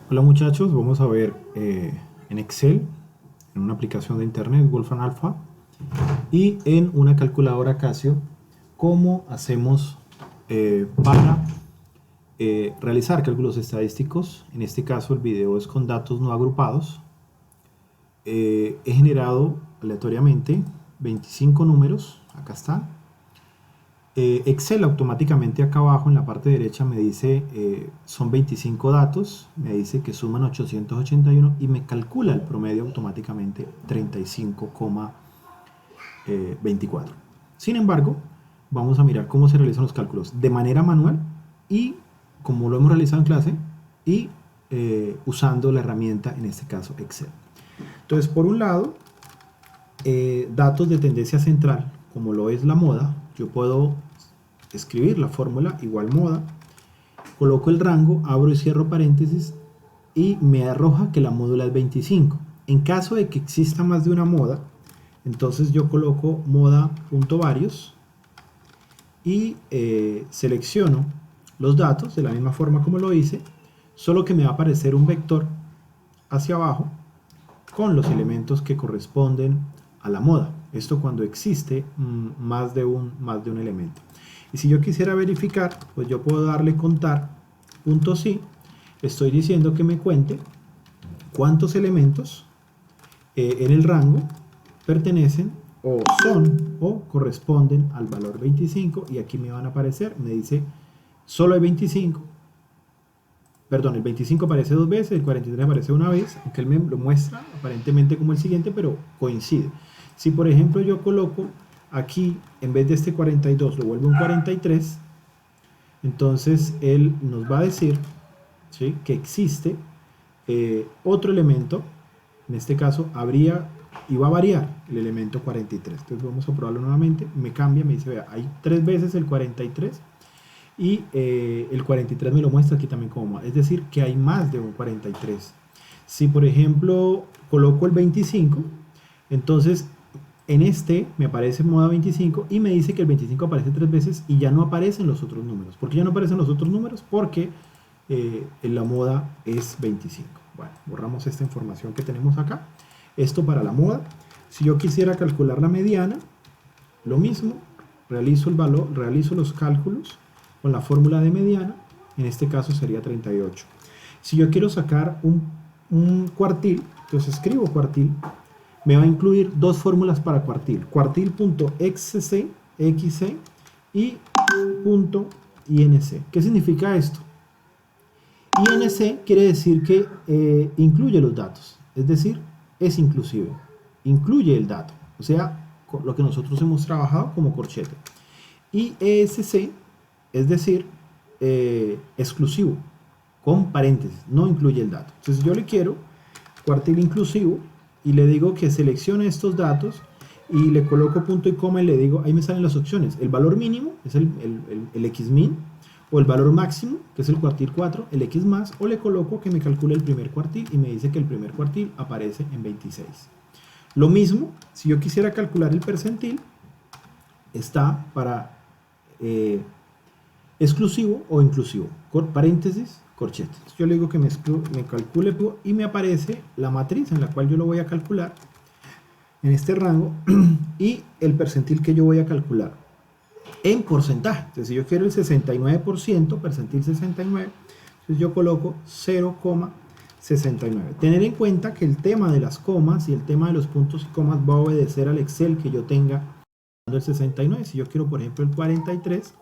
Hola muchachos, vamos a ver en Excel, en una aplicación de internet, Wolfram Alpha, y en una calculadora Casio, cómo hacemos para realizar cálculos estadísticos. En este caso el video es con datos no agrupados. He generado aleatoriamente 25 números, acá está. Excel automáticamente acá abajo en la parte derecha me dice son 25 datos, me dice que suman 881 y me calcula el promedio automáticamente 35,24. Sin embargo, vamos a mirar cómo se realizan los cálculos de manera manual y como lo hemos realizado en clase y usando la herramienta, en este caso Excel. Entonces, por un lado, datos de tendencia central, como lo es la moda, yo puedo escribir la fórmula igual moda, coloco el rango, abro y cierro paréntesis y me arroja que la módula es 25. En caso de que exista más de una moda, entonces yo coloco moda.varios y selecciono los datos de la misma forma como lo hice, solo que me va a aparecer un vector hacia abajo con los elementos que corresponden a la moda. Esto cuando existe más de un elemento. Y si yo quisiera verificar, pues yo puedo darle contar, punto sí, estoy diciendo que me cuente cuántos elementos en el rango pertenecen o son o corresponden al valor 25 y aquí me van a aparecer, me dice solo hay 25, perdón, el 25 aparece dos veces, el 43 aparece una vez, aunque él me lo muestra aparentemente como el siguiente, pero coincide. Si por ejemplo yo coloco aquí, en vez de este 42, lo vuelvo un 43, entonces él nos va a decir, ¿sí?, que existe otro elemento, en este caso iba a variar el elemento 43. Entonces vamos a probarlo nuevamente, me cambia, me dice, vea, hay 3 veces el 43 y el 43 me lo muestra aquí también como más, es decir, que hay más de un 43. Si por ejemplo coloco el 25, entonces en este me aparece moda 25 y me dice que el 25 aparece 3 veces y ya no aparecen los otros números. ¿Por qué ya no aparecen los otros números? Porque la moda es 25. Bueno, borramos esta información que tenemos acá. Esto para la moda. Si yo quisiera calcular la mediana, lo mismo, realizo el valor, realizo los cálculos con la fórmula de mediana, en este caso sería 38. Si yo quiero sacar un cuartil, entonces escribo cuartil, me va a incluir dos fórmulas para cuartil, cuartil.xc y .inc. ¿Qué significa esto? INC quiere decir que incluye los datos, es decir, es inclusivo, incluye el dato, o sea, lo que nosotros hemos trabajado como corchete. Y ESC, es decir, exclusivo, con paréntesis, no incluye el dato. Entonces yo le quiero cuartil inclusivo y le digo que seleccione estos datos y le coloco punto y coma y le digo, ahí me salen las opciones, el valor mínimo es el xmin, o el valor máximo, que es el cuartil 4, el x más, o le coloco que me calcule el primer cuartil y me dice que el primer cuartil aparece en 26. Lo mismo, si yo quisiera calcular el percentil, está para exclusivo o inclusivo, paréntesis, corchete. Entonces yo le digo que me calcule y me aparece la matriz en la cual yo lo voy a calcular en este rango y el percentil que yo voy a calcular en porcentaje. Entonces si yo quiero el 69%, percentil 69, entonces yo coloco 0,69. Tener en cuenta que el tema de las comas y el tema de los puntos y comas va a obedecer al Excel que yo tenga el 69. Si yo quiero por ejemplo el 43,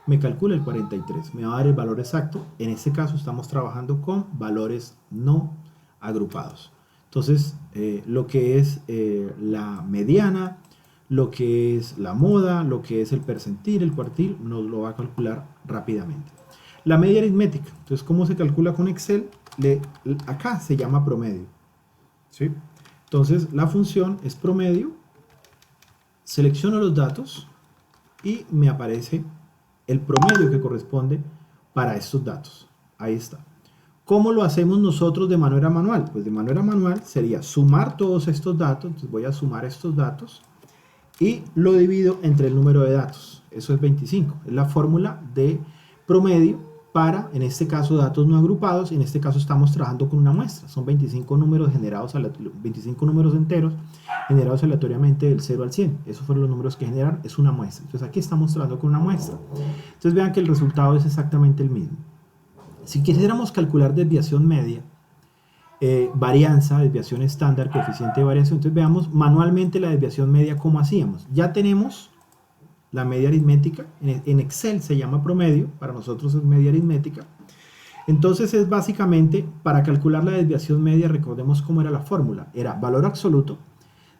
me calcula el 43, me va a dar el valor exacto. En este caso estamos trabajando con valores no agrupados. Entonces lo que es la mediana, lo que es la moda, lo que es el percentil, el cuartil, nos lo va a calcular rápidamente. La media aritmética, entonces ¿cómo se calcula con Excel? Acá se llama promedio, ¿sí? Entonces la función es promedio, selecciono los datos y me aparece el promedio que corresponde para estos datos. Ahí está. ¿Cómo lo hacemos nosotros de manera manual? Pues de manera manual sería sumar todos estos datos, entonces voy a sumar estos datos y lo divido entre el número de datos, eso es 25, es la fórmula de promedio para, en este caso, datos no agrupados. En este caso estamos trabajando con una muestra. Son 25 números generados, 25 números enteros generados aleatoriamente del 0 al 100. Esos fueron los números que generaron. Es una muestra. Entonces aquí estamos trabajando con una muestra. Entonces vean que el resultado es exactamente el mismo. Si quisiéramos calcular desviación media, varianza, desviación estándar, coeficiente de variación, entonces veamos manualmente la desviación media, ¿cómo hacíamos? Ya tenemos la media aritmética, en Excel se llama promedio, para nosotros es media aritmética. Entonces es básicamente, para calcular la desviación media, recordemos cómo era la fórmula, era valor absoluto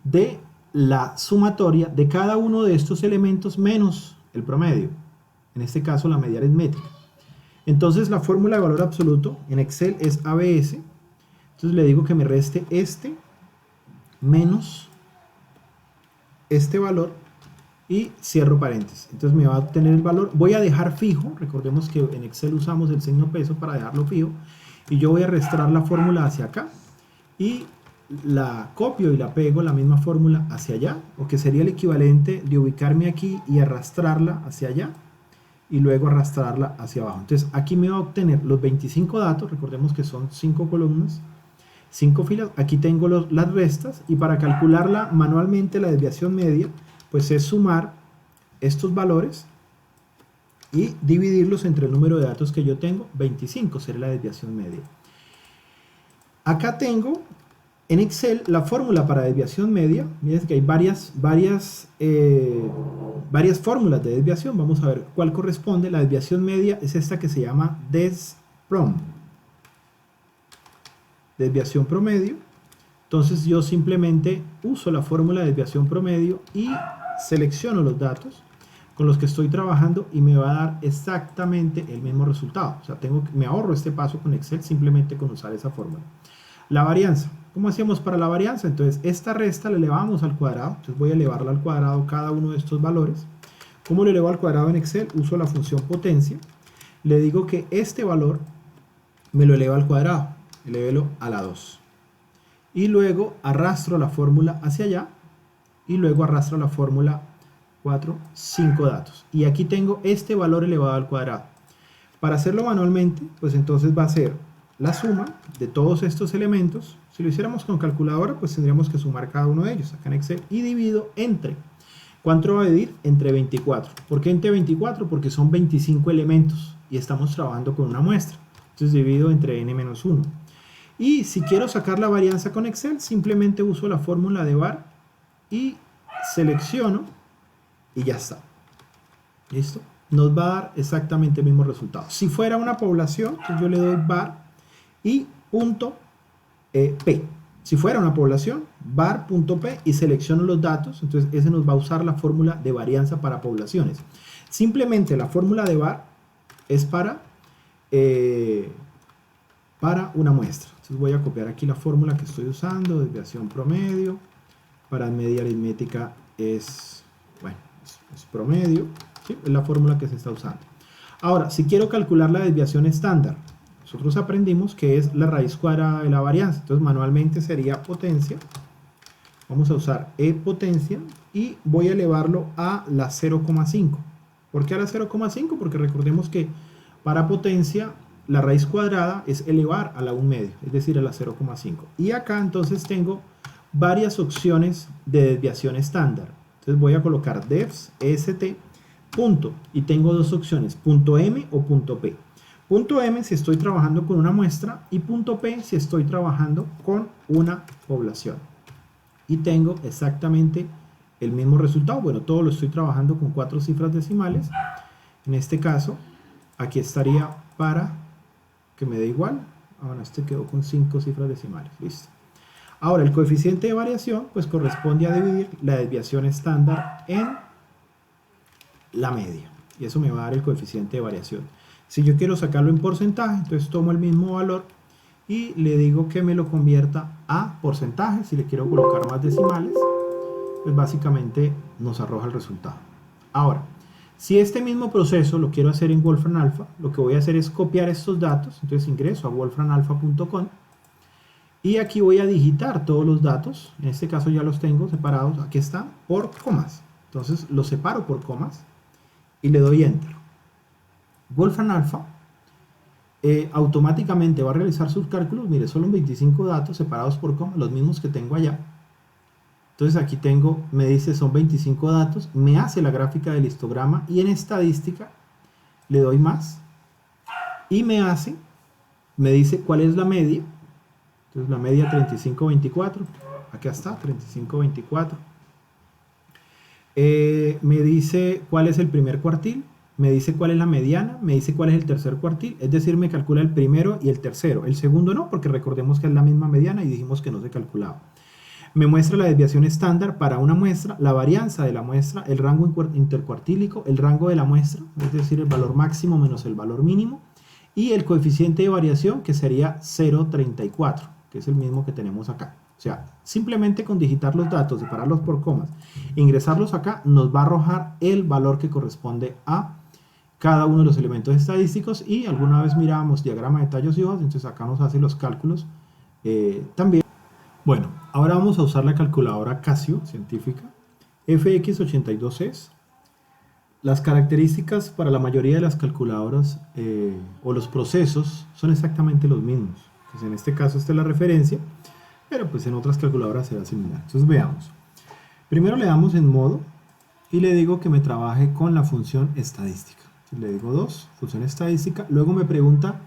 de la sumatoria de cada uno de estos elementos menos el promedio, en este caso la media aritmética. Entonces la fórmula de valor absoluto en Excel es ABS. Entonces le digo que me reste este menos este valor y cierro paréntesis. Entonces me va a obtener el valor. Voy a dejar fijo, recordemos que en Excel usamos el signo peso para dejarlo fijo, y yo voy a arrastrar la fórmula hacia acá y la copio y la pego la misma fórmula hacia allá, o que sería el equivalente de ubicarme aquí y arrastrarla hacia allá y luego arrastrarla hacia abajo. Entonces aquí me va a obtener los 25 datos, recordemos que son 5 columnas, 5 filas. Aquí tengo las restas, y para calcularla manualmente la desviación media, pues es sumar estos valores y dividirlos entre el número de datos que yo tengo. 25 será la desviación media. Acá tengo en Excel la fórmula para desviación media. Miren que hay varias fórmulas de desviación. Vamos a ver cuál corresponde. La desviación media es esta que se llama DESPROM, desviación promedio. Entonces yo simplemente uso la fórmula de desviación promedio y selecciono los datos con los que estoy trabajando, y me va a dar exactamente el mismo resultado. O sea, me ahorro este paso con Excel simplemente con usar esa fórmula. La varianza. ¿Cómo hacíamos para la varianza? Entonces esta resta la elevamos al cuadrado. Entonces voy a elevarla al cuadrado cada uno de estos valores. ¿Cómo lo elevo al cuadrado en Excel? Uso la función potencia. Le digo que este valor me lo eleva al cuadrado. Elévelo a la 2. Y luego arrastro la fórmula hacia allá, y luego arrastro la fórmula 4, 5 datos. Y aquí tengo este valor elevado al cuadrado. Para hacerlo manualmente, pues entonces va a ser la suma de todos estos elementos. Si lo hiciéramos con calculadora, pues tendríamos que sumar cada uno de ellos acá en Excel, y divido entre, ¿cuánto va a dividir? Entre 24. ¿Por qué entre 24? Porque son 25 elementos y estamos trabajando con una muestra. Entonces divido entre n-1. Y si quiero sacar la varianza con Excel, simplemente uso la fórmula de var y selecciono, y ya está. ¿Listo? Nos va a dar exactamente el mismo resultado. Si fuera una población, pues yo le doy var y punto p. Si fuera una población, var.p, y selecciono los datos. Entonces ese nos va a usar la fórmula de varianza para poblaciones. Simplemente la fórmula de var es para una muestra. Entonces voy a copiar aquí la fórmula que estoy usando, desviación promedio. Para media aritmética es promedio, ¿sí? Es la fórmula que se está usando. Ahora, si quiero calcular la desviación estándar, nosotros aprendimos que es la raíz cuadrada de la varianza. Entonces manualmente sería potencia. Vamos a usar potencia y voy a elevarlo a la 0,5. ¿Por qué a la 0,5? Porque recordemos que para potencia la raíz cuadrada es elevar a la 1/2, es decir, a la 0,5. Y acá entonces tengo varias opciones de desviación estándar. Entonces voy a colocar defs, est, punto, y tengo dos opciones, punto M o punto P. Punto M si estoy trabajando con una muestra, y punto P si estoy trabajando con una población. Y tengo exactamente el mismo resultado. Bueno, todo lo estoy trabajando con 4 cifras decimales. En este caso, aquí estaría para que me dé igual. Bueno, este quedó con 5 cifras decimales. Listo. Ahora, el coeficiente de variación pues corresponde a dividir la desviación estándar en la media. Y eso me va a dar el coeficiente de variación. Si yo quiero sacarlo en porcentaje, entonces tomo el mismo valor y le digo que me lo convierta a porcentaje. Si le quiero colocar más decimales, pues básicamente nos arroja el resultado. Ahora, si este mismo proceso lo quiero hacer en Wolfram Alpha, lo que voy a hacer es copiar estos datos. Entonces ingreso a wolframalpha.com y aquí voy a digitar todos los datos. En este caso ya los tengo separados, aquí están, por comas. Entonces los separo por comas y le doy Enter. Wolfram Alpha automáticamente va a realizar sus cálculos. Mire, solo 25 datos separados por coma, los mismos que tengo allá. Entonces aquí tengo, me dice son 25 datos, me hace la gráfica del histograma y en estadística le doy más y me dice cuál es la media. Entonces la media 35-24, acá está, 35-24. Me dice cuál es el primer cuartil, me dice cuál es la mediana, me dice cuál es el tercer cuartil, es decir, me calcula el primero y el tercero. El segundo no, porque recordemos que es la misma mediana y dijimos que no se calculaba. Me muestra la desviación estándar para una muestra, la varianza de la muestra, el rango intercuartílico, el rango de la muestra, es decir, el valor máximo menos el valor mínimo, y el coeficiente de variación, que sería 0,34, que es el mismo que tenemos acá. O sea, simplemente con digitar los datos, separarlos por comas, ingresarlos acá, nos va a arrojar el valor que corresponde a cada uno de los elementos estadísticos. Y alguna vez mirábamos diagrama de tallos y hojas, entonces acá nos hace los cálculos también. Bueno, ahora vamos a usar la calculadora Casio científica FX82S. Las características para la mayoría de las calculadoras o los procesos son exactamente los mismos. Pues en este caso esta es la referencia, pero pues en otras calculadoras será similar. Entonces veamos. Primero le damos en modo y le digo que me trabaje con la función estadística. Entonces le digo 2, función estadística. Luego me pregunta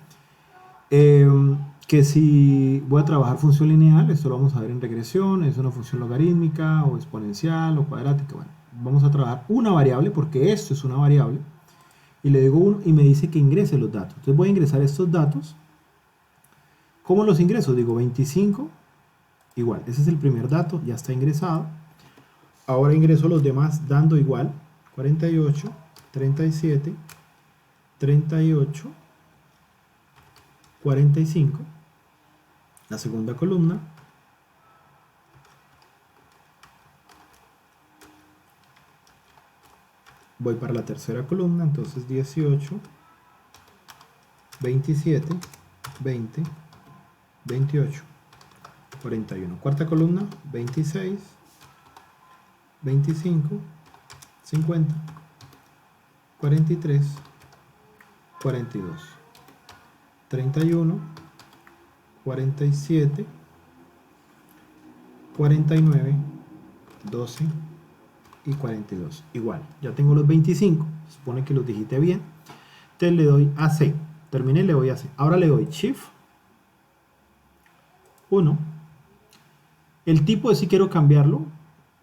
que si voy a trabajar función lineal. Esto lo vamos a ver en regresión. Es una función logarítmica o exponencial o cuadrática. Bueno, vamos a trabajar una variable porque esto es una variable. Y le digo 1 y me dice que ingrese los datos. Entonces voy a ingresar estos datos. ¿Cómo los ingreso? Digo 25, igual. Ese es el primer dato, ya está ingresado. Ahora ingreso los demás dando igual. 48, 37, 38, 45. La segunda columna. Voy para la tercera columna, entonces 18, 27, 20, 28, 41. Cuarta columna, 26, 25, 50, 43, 42, 31, 47, 49, 12 y 42. Igual, ya tengo los 25, se supone que los digité bien. Entonces le doy a C, terminé, le doy a C. Ahora le doy Shift 1. El tipo de si quiero cambiarlo,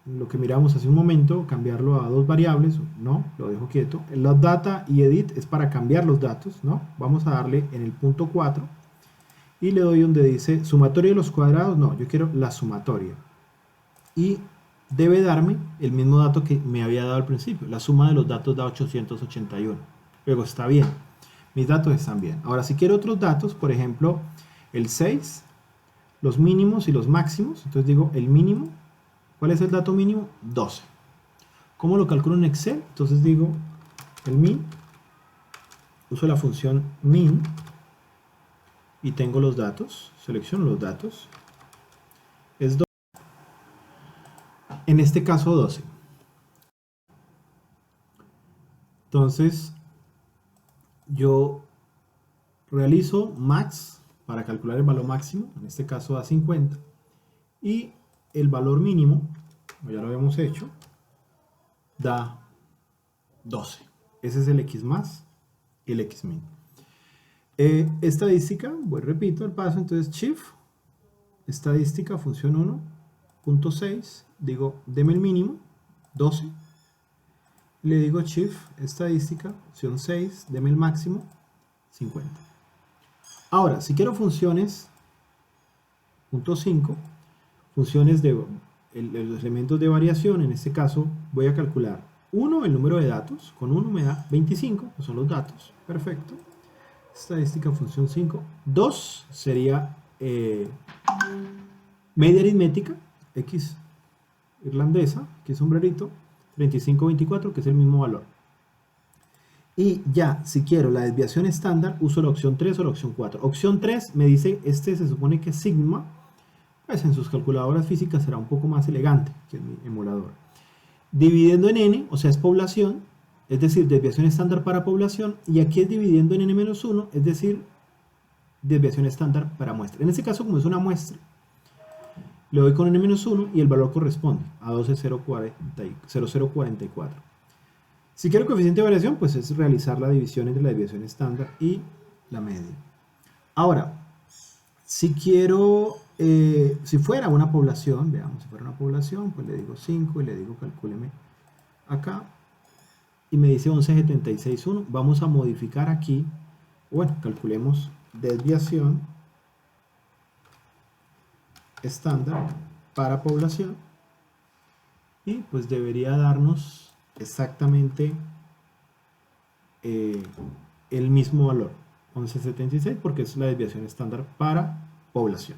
lo que miramos hace un momento, cambiarlo a dos variables, no, lo dejo quieto. El Load Data y Edit es para cambiar los datos, ¿no? Vamos a darle en el punto 4 y le doy donde dice sumatoria de los cuadrados, no, yo quiero la sumatoria. Y debe darme el mismo dato que me había dado al principio, la suma de los datos da 881. Luego está bien, mis datos están bien. Ahora si quiero otros datos, por ejemplo, el 6, los mínimos y los máximos, entonces digo el mínimo. ¿Cuál es el dato mínimo? 12. ¿Cómo lo calculo en Excel? Entonces digo el min, uso la función min y tengo los datos, selecciono los datos, es 12. En este caso 12. Entonces yo realizo max para calcular el valor máximo, en este caso da 50, y el valor mínimo, ya lo habíamos hecho, da 12. Ese es el X más y el X min. Estadística, repito el paso, entonces Shift, estadística, función 1.6, digo, deme el mínimo, 12. Le digo Shift, estadística, función 6, deme el máximo, 50. Ahora, si quiero funciones, punto 5, funciones de los elementos de variación, en este caso voy a calcular 1, el número de datos, con 1 me da 25, que son los datos, perfecto. Estadística, función 5, 2 sería media aritmética, X irlandesa, que es sombrerito, 35-24, que es el mismo valor. Y ya, si quiero la desviación estándar, uso la opción 3 o la opción 4. Opción 3 me dice, se supone que es sigma, pues en sus calculadoras físicas será un poco más elegante que en mi emulador. Dividiendo en n, o sea, es población, es decir, desviación estándar para población, y aquí es dividiendo en n-1, es decir, desviación estándar para muestra. En este caso, como es una muestra, le doy con n-1 y el valor corresponde a 12,0044. Si quiero coeficiente de variación, pues es realizar la división entre la desviación estándar y la media. Ahora, si quiero, si fuera una población, veamos, si fuera una población, pues le digo 5 y le digo calcúleme acá. Y me dice 11,76,1. Vamos a modificar aquí, bueno, calculemos desviación estándar para población y pues debería darnos exactamente el mismo valor, 11,76, porque es la desviación estándar para población.